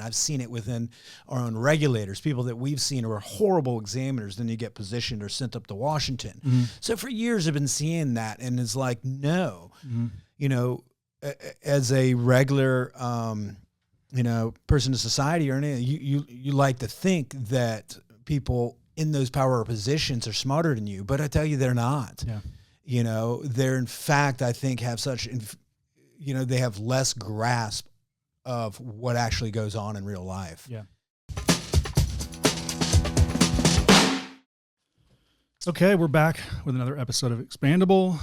I've seen it within our own regulators, people that we've seen who are horrible examiners, then you get positioned or sent up to Washington. Mm-hmm. So for years I've been seeing that, and it's like, no, Mm-hmm. you know, as a regular, you know, person in society or anything, you like to think that people in those power positions are smarter than you, but I tell you, they're not. Yeah. You know, they're in fact, I think, have such, you know, they have less grasp of what actually goes on in real life. Yeah. Okay, we're back with another episode of Expandable.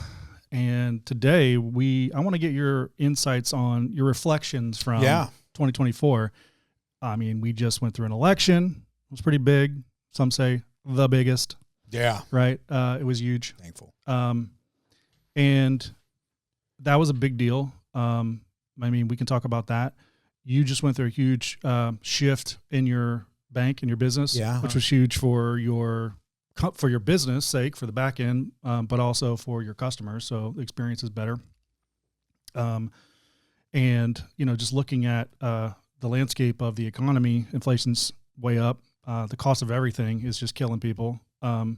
And today I want to get your insights on your reflections from 2024. I mean, we just went through an election. It was pretty big. Some say the biggest. Yeah. Right. It was huge. Thankful. And that was a big deal. I mean, we can talk about that. You just went through a huge shift in your bank and your business, which was huge for your business sake, for the back end, but also for your customers. So the experience is better. And, you know, just looking at the landscape of the economy, inflation's way up. The cost of everything is just killing people. I mean,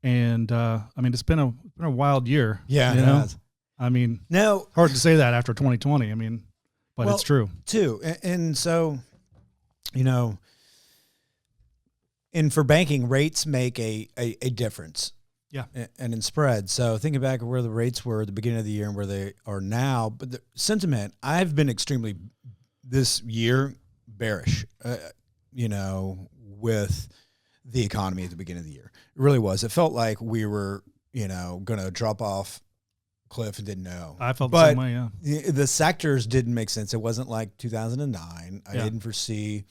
it's been a wild year. Yeah, you it know? has. I mean, no, hard to say that after 2020. I mean, but it's true too. And so, you know, and for banking, rates make a difference. Yeah. And in spread. So thinking back of where the rates were at the beginning of the year and where they are now, but the sentiment, I've been extremely this year bearish, you know, with the economy at the beginning of the year. It really was. It felt like we were, you know, going to drop off cliff and didn't know. I felt the same way, yeah. The sectors didn't make sense. It wasn't like 2009. I didn't foresee.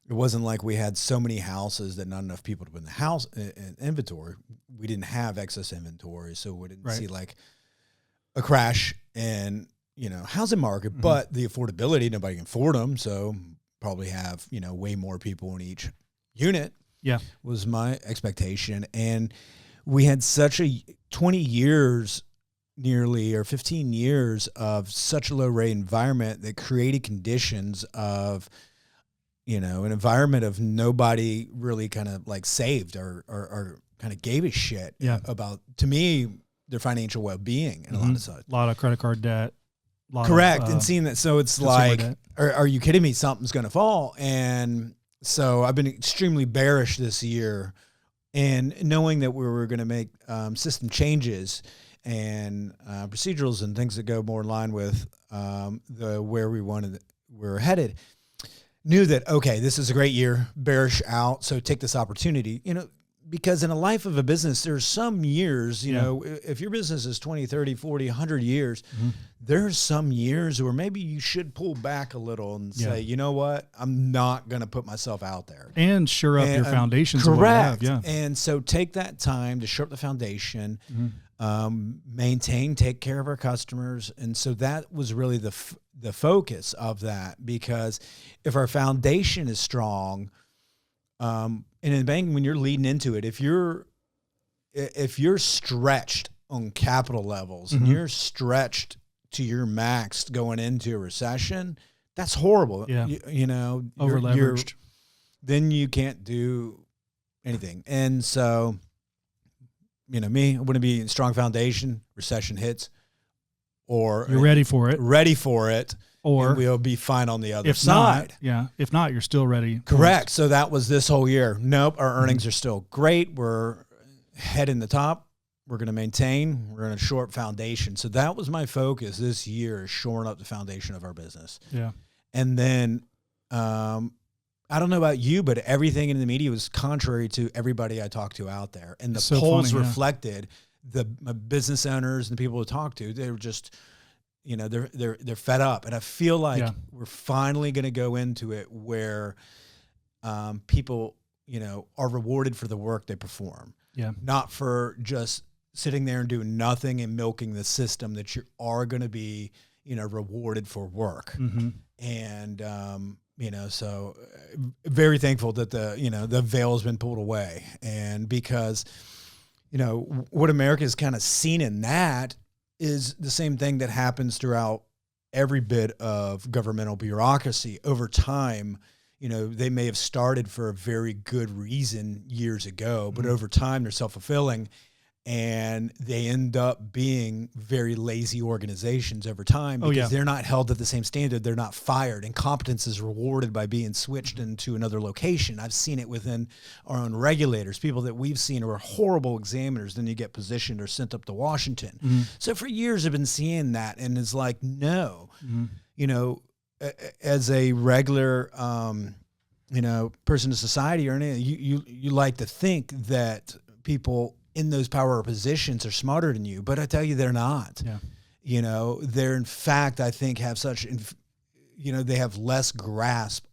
It wasn't like we had so many houses that not enough people to put in the house in inventory. We didn't have excess inventory, so we didn't see like a crash in, you know, housing market. Mm-hmm. But the affordability, nobody can afford them, so probably have, you know, way more people in each unit. Yeah, was my expectation, and we had such a 20 years. Nearly or 15 years of such a low rate environment that created conditions of, you know, an environment of nobody really kind of like saved or kind of gave a shit about, to me, their financial well-being and a lot of such. A lot of credit card debt. Correct. And seeing that, so it's like, are you kidding me? Something's going to fall. And so I've been extremely bearish this year, and knowing that we were going to make system changes and procedurals and things that go more in line with where we're headed, knew that, okay, this is a great year, bearish out, so take this opportunity, you know, because in a life of a business, there's some years, you know, if your business is 20, 30, 40, 100 years, there's some years where maybe you should pull back a little and say, you know what, I'm not going to put myself out there. And shore up your foundations. Correct. And so take that time to shore up the foundation, maintain, take care of our customers. And so that was really the focus of that, because if our foundation is strong, and in banking, when you're leading into it, if you're stretched on capital levels and you're stretched to your max going into a recession, that's horrible. Yeah. You know, over leveraged. Then you can't do anything. And so, you know, I want to be in strong foundation, recession hits, or you're ready for it. Or we'll be fine on the other side. If not, you're still ready. Correct. So that was this whole year. Nope. Our earnings are still great. We're heading the top. We're going to maintain. We're going to shore up foundation. So that was my focus this year, is shoring up the foundation of our business. Yeah. And then, I don't know about you, but everything in the media was contrary to everybody I talked to out there. And the polls reflected the business owners and the people to talk to. They were just, you know, they're fed up. And I feel like we're finally going to go into it where people, you know, are rewarded for the work they perform. Yeah. Not for just sitting there and doing nothing and milking the system, that you are going to be, you know, rewarded for work. Mm-hmm. And, you know, so very thankful that the veil has been pulled away. And because, you know, what America has kind of seen in that is the same thing that happens throughout every bit of governmental bureaucracy over time. You know, they may have started for a very good reason years ago, but over time they're self-fulfilling, and they end up being very lazy organizations over time because they're not held at the same standard. They're not fired. Incompetence is rewarded by being switched into another location. I've seen it within our own regulators, people that we've seen who are horrible examiners, then you get positioned or sent up to Washington. So for years I've been seeing that, and it's like, no, you know, as a regular, you know, person in society or anything, you like to think that people in those power positions are smarter than you, but I tell you, they're not. You know, they're in fact, I think, have such, you know, they have less grasp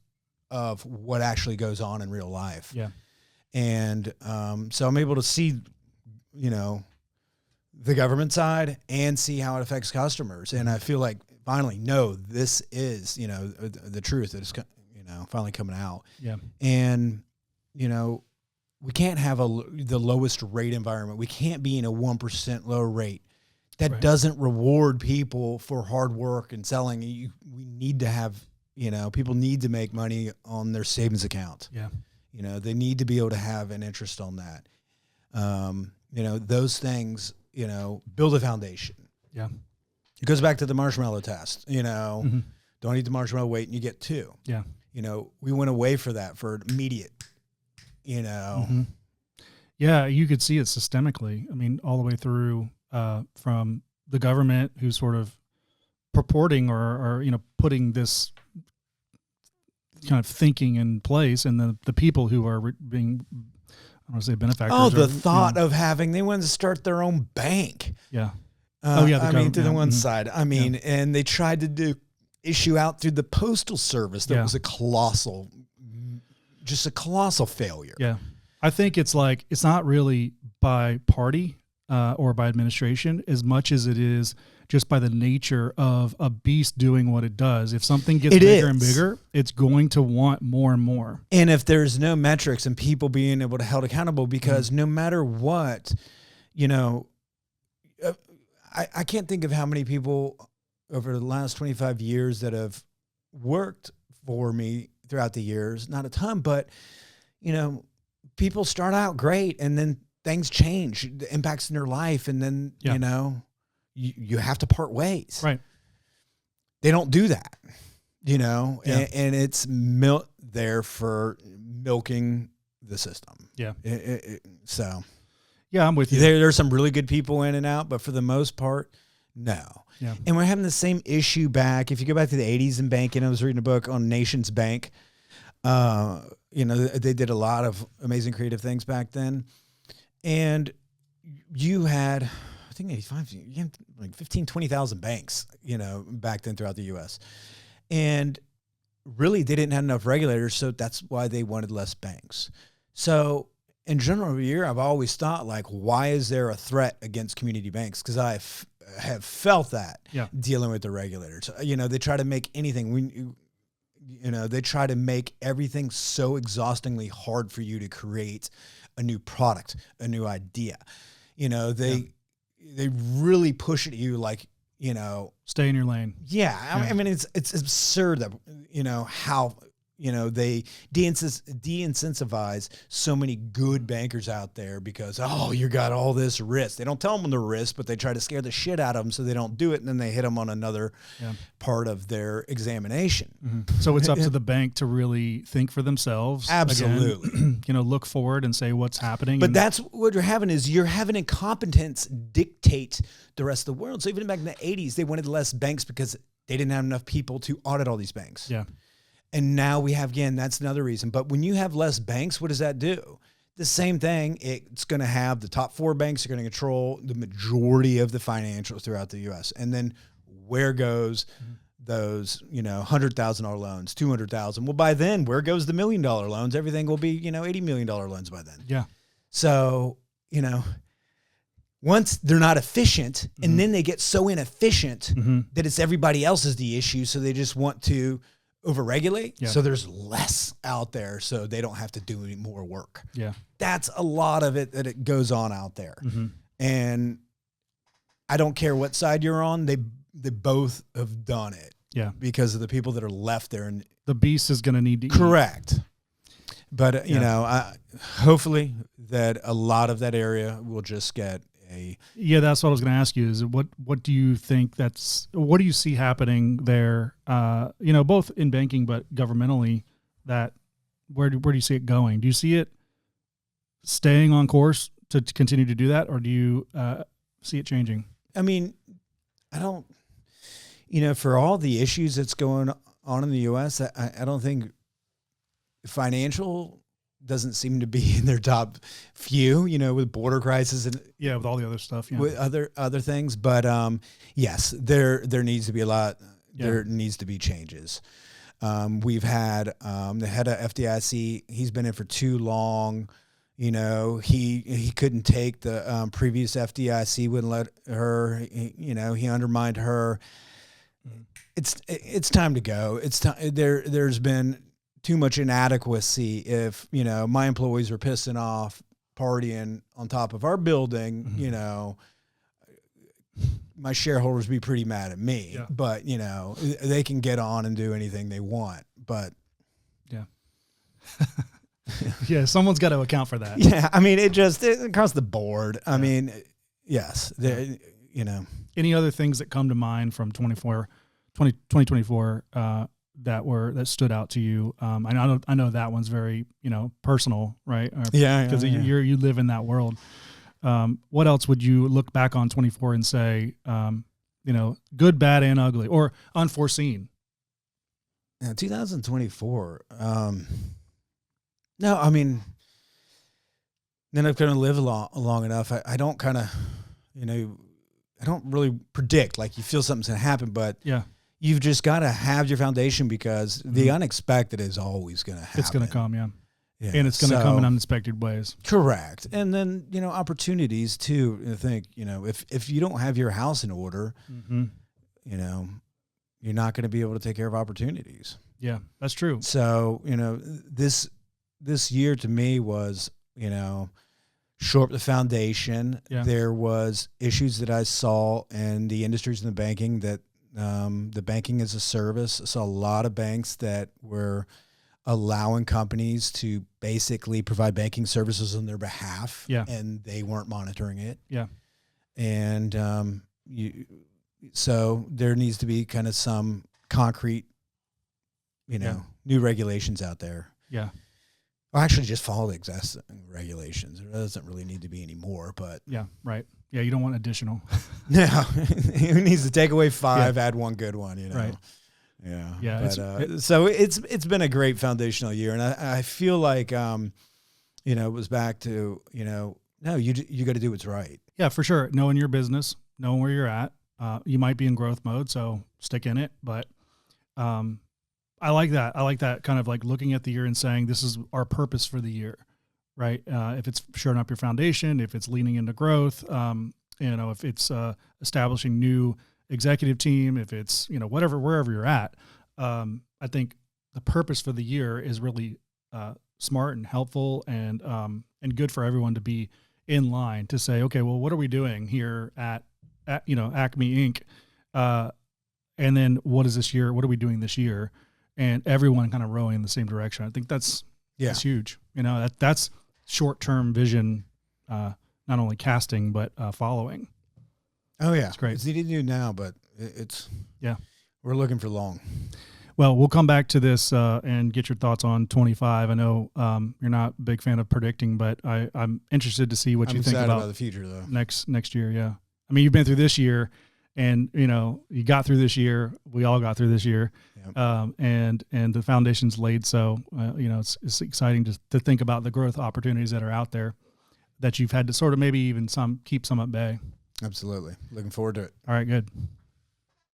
of what actually goes on in real life. And so I'm able to see, you know, the government side and see how it affects customers. And I feel like finally, no, this is, you know, the truth that is, you know, finally coming out. And, you know, we can't have the lowest rate environment. We can't be in a 1% low rate. That doesn't reward people for hard work and selling. We need to have, you know, people need to make money on their savings account. You know, they need to be able to have an interest on that. You know, those things, you know, build a foundation. It goes back to the marshmallow test, you know, don't eat the marshmallow, wait, and you get 2. You know, we went away for that for immediate, you know. Yeah, you could see it systemically. I mean, all the way through from the government, who's sort of purporting or you know, putting this kind of thinking in place, and the people who are being, I don't want to say benefactors. Oh, the thought of having, they wanted to start their own bank. I mean, to the one side. I mean, and they tried to issue out through the postal service. That was just a colossal failure. I think it's like, it's not really by party or by administration as much as it is just by the nature of a beast doing what it does. If something gets bigger and bigger, it's going to want more and more. And if there's no metrics and people being able to held accountable, because no matter what, you know, I can't think of how many people over the last 25 years that have worked for me throughout the years. Not a ton, but, you know, people start out great and then things change, the impacts in their life. And then, you know, you have to part ways. They don't do that, you know, and it's there for milking the system. So. Yeah, I'm with you. There's some really good people in and out, but for the most part, no. And we're having the same issue back. If you go back to the 80s in banking, I was reading a book on Nations Bank. You know, they did a lot of amazing creative things back then. And you had, I think 85, you had like 15, 20,000 banks, you know, back then throughout the U.S. And really, they didn't have enough regulators, so that's why they wanted less banks. So in general, over the year, I've always thought, like, why is there a threat against community banks? Because I have felt that dealing with the regulators. You know, they try to make anything, you know, they try to make everything so exhaustingly hard for you to create a new product, a new idea. You know, they really push it at you, like, you know, stay in your lane. I mean, it's absurd that, you know, how, you know, they de-incentivize so many good bankers out there because, oh, you got all this risk. They don't tell them the risk, but they try to scare the shit out of them so they don't do it, and then they hit them on another part of their examination. So it's up to the bank to really think for themselves. Absolutely. Again, you know, look forward and say what's happening. But that's what you're having incompetence dictate the rest of the world. So even back in the 80s, they wanted less banks because they didn't have enough people to audit all these banks. And now we have, again, that's another reason. But when you have less banks, what does that do? The same thing. It's going to have the top 4 banks are going to control the majority of the financials throughout the U.S. And then where goes those, you know, $100,000 loans, $200,000? Well, by then, where goes the $1 million loans? Everything will be, you know, $80 million loans by then. So, you know, once they're not efficient, and then they get so inefficient that it's everybody else is the issue. So they just want to overregulate, so there's less out there, so they don't have to do any more work. That's a lot of it that it goes on out there. And I don't care what side you're on, they both have done it. Yeah. Because of the people that are left there. And the beast is going to need to correct. eat. But, you know, hopefully that a lot of that area will just get a... Yeah, that's what I was going to ask you is what do you think what do you see happening there, you know, both in banking but governmentally, that where do you see it going? Do you see it staying on course to continue to do that, or do you see it changing? I mean, I don't, you know, for all the issues that's going on in the U.S., I don't think financial doesn't seem to be in their top few, you know, with border crisis and with all the other stuff, with other things. But yes, there needs to be a lot. Yeah. There needs to be changes. We've had the head of FDIC. He's been in for too long. You know, he couldn't take the previous FDIC, wouldn't let her. He undermined her. It's time to go. It's time. There's been too much inadequacy. If, you know, my employees were pissing off, partying on top of our building, you know, my shareholders be pretty mad at me. Yeah. But, you know, they can get on and do anything they want. But yeah. Yeah, someone's got to account for that. Yeah, I mean, it across the board. I mean, yes, you know. Any other things that come to mind from 2024 that stood out to you? I know that one's very, you know, personal, right? Because you live in that world. What else would you look back on 24 and say, you know, good, bad, and ugly, or unforeseen? 2024. No, I mean, then I'm going to live long enough. I don't kind of, you know, I don't really predict, like you feel something's going to happen, but you've just got to have your foundation, because the unexpected is always going to happen. It's going to come, yeah. And it's going to come in unexpected ways. Correct. And then, you know, opportunities too. I think, you know, if you don't have your house in order, you know, you're not going to be able to take care of opportunities. Yeah, that's true. So, you know, this year to me was, you know, shore up the foundation. Yeah. There was issues that I saw in the industries in the banking that the banking as a service. I saw a lot of banks that were allowing companies to basically provide banking services on their behalf, and they weren't monitoring it. Yeah. And so there needs to be kind of some concrete, you know, new regulations out there. Yeah. Well, actually, just follow the existing regulations. There doesn't really need to be any more, but yeah, right. Yeah, you don't want additional. No, who needs to take away 5, add 1 good one? You know, right? Yeah, yeah. But, so it's been a great foundational year, and I feel like you know, it was back to, you know, no, you got to do what's right. Yeah, for sure. Knowing your business, knowing where you're at. You might be in growth mode, so stick in it, but. I like that. I like that kind of like looking at the year and saying, this is our purpose for the year, right? If it's shoring up your foundation, if it's leaning into growth, you know, if it's establishing new executive team, if it's, you know, wherever you're at, I think the purpose for the year is really smart and helpful and good for everyone to be in line to say, okay, well, what are we doing here at you know, Acme Inc. And then what is this year? What are we doing this year? And everyone kind of rowing in the same direction. I think that's huge. You know, that's short-term vision, not only casting, but following. Oh yeah. It's great. It's easy to do now, but we're looking for long. Well, we'll come back to this and get your thoughts on 25. I know you're not a big fan of predicting, but I'm interested to see what you think about the future though. Next year. Yeah. I mean, you've been through this year. And, you know, you got through this year. We all got through this year. Yep. And the foundation's laid. So, you know, it's exciting to think about the growth opportunities that are out there that you've had to sort of maybe even keep some at bay. Absolutely. Looking forward to it. All right, good.